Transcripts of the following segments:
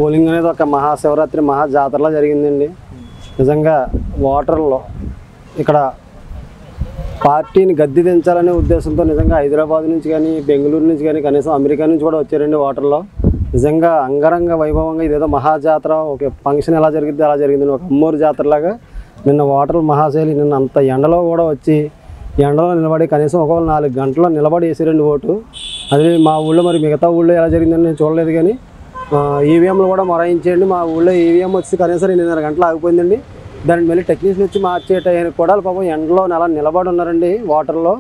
Polling అనేది ఒక మహాశివరాత్రి మహాజాతరలా జరిగిందండి. నిజంగా ఓటర్లో ఇక్కడ పార్టీని గద్దె దించాలనే ఉద్దేశంతో నిజంగా హైదరాబాద్ నుంచి కానీ బెంగళూరు నుంచి కానీ కనీసం అమెరికా నుంచి కూడా వచ్చారండి ఓటర్లో. నిజంగా అంగరంగ వైభవంగా ఇదేదో మహాజాతర ఒక ఫంక్షన్ ఎలా జరిగింది అలా జరిగింది. ఒక అమ్మోరు జాతరలాగా నిన్న ఓటర్లు మహాశైలి నిన్న అంత ఎండలో కూడా వచ్చి ఎండలో నిలబడి కనీసం ఒక 4 గంటల్లో నిలబడి వేసారండి ఓటు. అది మా ఊళ్ళో మరి మిగతా ఊళ్ళో ఎలా జరిగిందని నేను చూడలేదు కానీ ఈవీఎంలు కూడా మొరాయించేయండి. మా ఊళ్ళో ఈవీఎం వచ్చి కనీసం 2.5 గంటలు ఆగిపోయిందండి. దానికి మళ్ళీ టెక్నీషియన్ వచ్చి మార్చేయటానికి కూడా పాపం ఎండలో నెల నిలబడి ఉన్నారండి ఓటర్లో.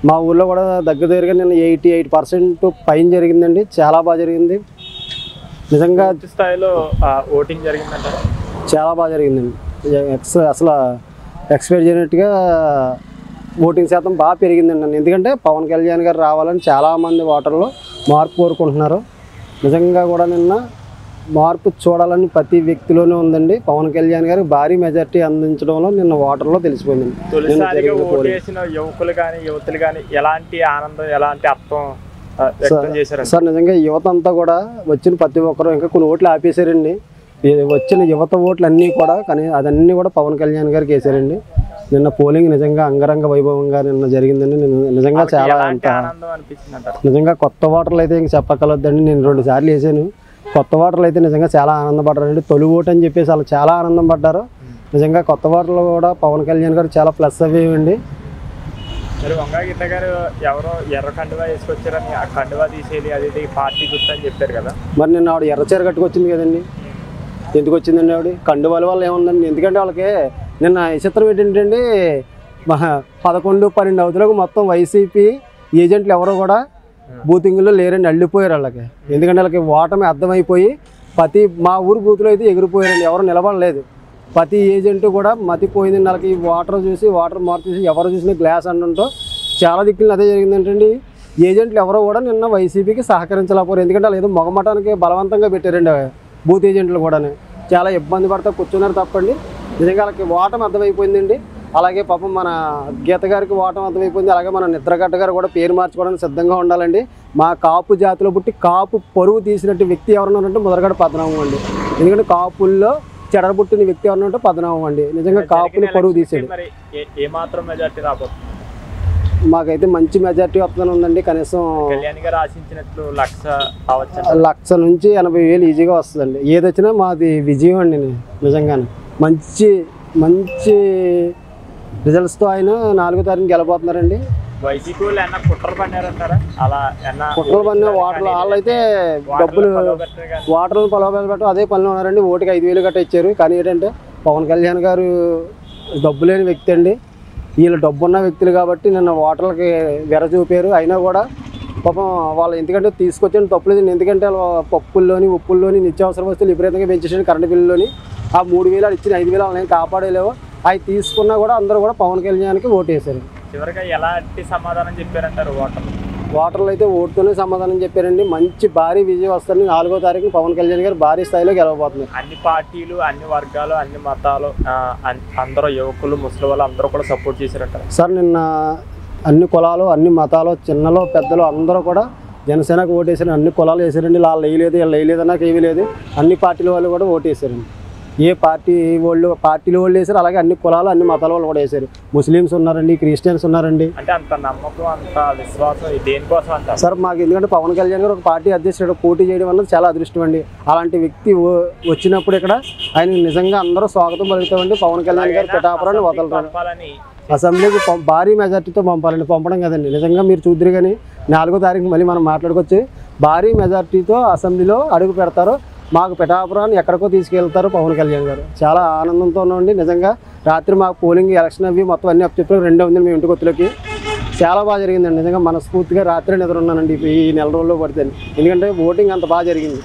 మా ఊళ్ళో కూడా దగ్గరగా నిన్న 88% పైన జరిగిందండి. చాలా బాగా జరిగింది. నిజంగా స్థాయిలో ఓటింగ్ జరిగిందంట. చాలా బాగా జరిగిందండి. అసలు ఎక్స్పెక్ట్ చేయనట్టుగా ఓటింగ్ శాతం బాగా పెరిగిందండి. ఎందుకంటే పవన్ కళ్యాణ్ గారు రావాలని చాలామంది ఓటర్లు మార్పు కోరుకుంటున్నారు. నిజంగా కూడా నిన్న మార్పు చూడాలని ప్రతి వ్యక్తిలోనే ఉందండి. పవన్ కళ్యాణ్ గారు భారీ మెజార్టీ అందించడంలో నిన్న ఓటర్లో తెలిసిపోయింది. తొలిసారిగా ఓటు వేసిన యువకులు కానీ యువతులు కానీ ఎలాంటి ఆనందం ఎలాంటి అర్థం వ్యక్తం చేశారు సార్? నిజంగా యువత అంతా కూడా వచ్చిన ప్రతి ఒక్కరు ఇంకా కొన్ని ఓట్లు ఆపేశారండి. వచ్చిన యువత ఓట్లు అన్నీ కూడా కానీ అదన్నీ కూడా పవన్ కళ్యాణ్ గారికి వేసారండి. నిన్న పోలింగ్ నిజంగా అంగరంగ వైభవంగా నిన్న జరిగిందండి. నిజంగా చాలా నిజంగా కొత్త ఓటర్లు అయితే ఇంక చెప్పగలొద్దండి. నేను 2 సార్లు వేసాను. కొత్త ఓటర్లు అయితే నిజంగా చాలా ఆనందపడ్డారండి. తొలి ఓటు అని చెప్పేసి వాళ్ళు చాలా ఆనందం పడ్డారు. నిజంగా కొత్త ఓటర్లు కూడా పవన్ కళ్యాణ్ గారు చాలా ప్లస్ అయ్యేవండి. మరి వంగా గీత గారు ఎవరో ఎర్ర కండువా వేసుకొచ్చారని ఆ కండువా తీసేది అది పార్టీ గుర్తు అని చెప్పారు కదా. మరి నిన్న ఆవిడ ఎర్ర చీర కట్టుకొచ్చింది కదండి. ఎందుకు వచ్చిందండి ఆవిడ? కండువాల వల్ల ఏముందండి? ఎందుకంటే వాళ్ళకి నిన్న చిత్రం ఏంటంటే 11-12 అవుతులకు మొత్తం వైసీపీ ఏజెంట్లు ఎవరో కూడా బూతింగ్లో లేరండి. అల్లిపోయారు వాళ్ళకి. ఎందుకంటే వాళ్ళకి ఓటమి అర్థమైపోయి మా ఊరు బూతులో అయితే ఎగిరిపోయారండి. ఎవరు నిలబడలేదు. ప్రతి ఏజెంట్ కూడా మతిపోయింది. వాళ్ళకి వాటర్ మార్పు చూసి ఎవరు చూసినా గ్లాస్ అంటుంటో చాలా దిక్కులు అదే జరిగిందంటండి. ఏజెంట్లు ఎవరో కూడా నిన్న వైసీపీకి సహకరించలేకపోయారు. ఎందుకంటే వాళ్ళు ఏదో మొగమటానికి బలవంతంగా పెట్టారండి. బూత్ ఏజెంట్లు కూడా చాలా ఇబ్బంది పడతా కూర్చున్నారు తప్పండి. నిజంగా వాళ్ళకి ఓటమి అర్థమైపోయిందండి. అలాగే పాపం మన గీత గారికి ఓటమి అర్థమైపోయింది. అలాగే మన నిద్రగడ్డ గారు కూడా పేరు మార్చుకోవడానికి సిద్ధంగా ఉండాలండి. మా కాపు జాతిలో పుట్టి కాపు పరువు తీసినట్టు వ్యక్తి ఎవరన్నారంటే ముద్రగడ పద్మనాభం అండి. ఎందుకంటే కాపుల్లో చెడరబుట్టిన వ్యక్తి ఎవరన్నా పద్మనాభం అండి. నిజంగా కాపుని పరువు తీసాడు. మాకైతే మంచి మెజార్టీ వస్తుందని ఉందండి. కనీసం 1,00,000 నుంచి 80,000 ఈజీగా వస్తుందండి. ఏది వచ్చినా మాది విజయం అండి. నిజంగానే మంచి మంచి రిజల్ట్స్తో ఆయన 4వ తారీఖున గెలబోతున్నారండి. కుట్రలు పడిన వాళ్ళు అయితే డబ్బులు వాటర్లను పొలవలు పెట్టడం అదే పనిలో ఉన్నారండి. ఓటుకి 5,000 గట్ట ఇచ్చారు. కానీ ఏంటంటే పవన్ కళ్యాణ్ గారు డబ్బు లేని వ్యక్తి అండి. వీళ్ళు డబ్బున్న వ్యక్తులు కాబట్టి నిన్న ఓటర్లకి వెర చూపారు. అయినా కూడా పాపం వాళ్ళు ఎందుకంటే తీసుకొచ్చిన తప్పులేదు. ఎందుకంటే పప్పుల్లోని ఉప్పుల్లోని నిత్యావసర వస్తువులు విపరీతంగా పెంచేసాడు. కరెంటు బిల్లులోని ఆ 3,000 ఇచ్చిన 5,000 వాళ్ళని కాపాడలేవు. అవి తీసుకున్నా కూడా అందరూ కూడా పవన్ కళ్యాణ్కి ఓటు వేశారు. చివరిగా ఎలాంటి సమాధానం చెప్పారంటారు ఓటర్లు అయితే ఓటుతోనే సమాధానం చెప్పారండి. మంచి భారీ విజయం వస్తుంది. 4వ తారీఖున పవన్ కళ్యాణ్ గారు భారీ స్థాయిలో గెలవబోతున్నారు. అన్ని పార్టీలు అన్ని వర్గాలు అన్ని మతాలు అందరూ యువకులు ముసలి వాళ్ళు అందరూ కూడా సపోర్ట్ చేశారంటారు సార్? నిన్న అన్ని కులాలు అన్ని మతాలు చిన్నలో పెద్దలు అందరూ కూడా జనసేనకు ఓటు వేసారు. అన్ని కులాలు వేసారండి. వాళ్ళు వేయలేదు వీళ్ళు వేయలేదు నాకు ఏమీ లేదు. అన్ని పార్టీల వాళ్ళు కూడా ఓటు వేసారండి. ఏ పార్టీలు వాళ్ళు వేసారు. అలాగే అన్ని కులాలు అన్ని మతాల వాళ్ళు కూడా వేసారు. ముస్లిమ్స్ ఉన్నారండి, క్రిస్టియన్స్ ఉన్నారండి. అంటే అంత నమ్మకం అంత విశ్వాసం దేనికోసం అంటారు సార్? మాకు ఎందుకంటే పవన్ కళ్యాణ్ గారు ఒక పార్టీ అధ్యక్షుడు పోటీ చేయడం అన్నది చాలా అదృష్టం అండి. అలాంటి వ్యక్తి వచ్చినప్పుడు ఇక్కడ ఆయన నిజంగా అందరూ స్వాగతం పలుకుతామండి. పవన్ కళ్యాణ్ గారు పిఠాపురాన్ని వదలరు. అసెంబ్లీకి భారీ మెజార్టీతో పంపాలండి. పంపడం కదండి. నిజంగా మీరు చూద్దరు కానీ 4వ తారీఖు మళ్ళీ మనం మాట్లాడుకోవచ్చు. భారీ మెజార్టీతో అసెంబ్లీలో అడుగు పెడతారు. మాకు పిఠాపురాన్ని ఎక్కడికో తీసుకెళ్తారు పవన్ కళ్యాణ్ గారు. చాలా ఆనందంతో ఉన్నామండి. నిజంగా రాత్రి మాకు పోలింగ్ ఎలక్షన్ అవి మొత్తం అన్ని అప్పచెప్పారు. 2 ఉంది మేము ఇంటికి వచ్చులకి. చాలా బాగా జరిగిందండి. నిజంగా మనస్ఫూర్తిగా రాత్రి నిద్ర ఉన్నానండి ఈ నెల రోజుల్లో పడితే. ఎందుకంటే ఓటింగ్ అంత బాగా జరిగింది.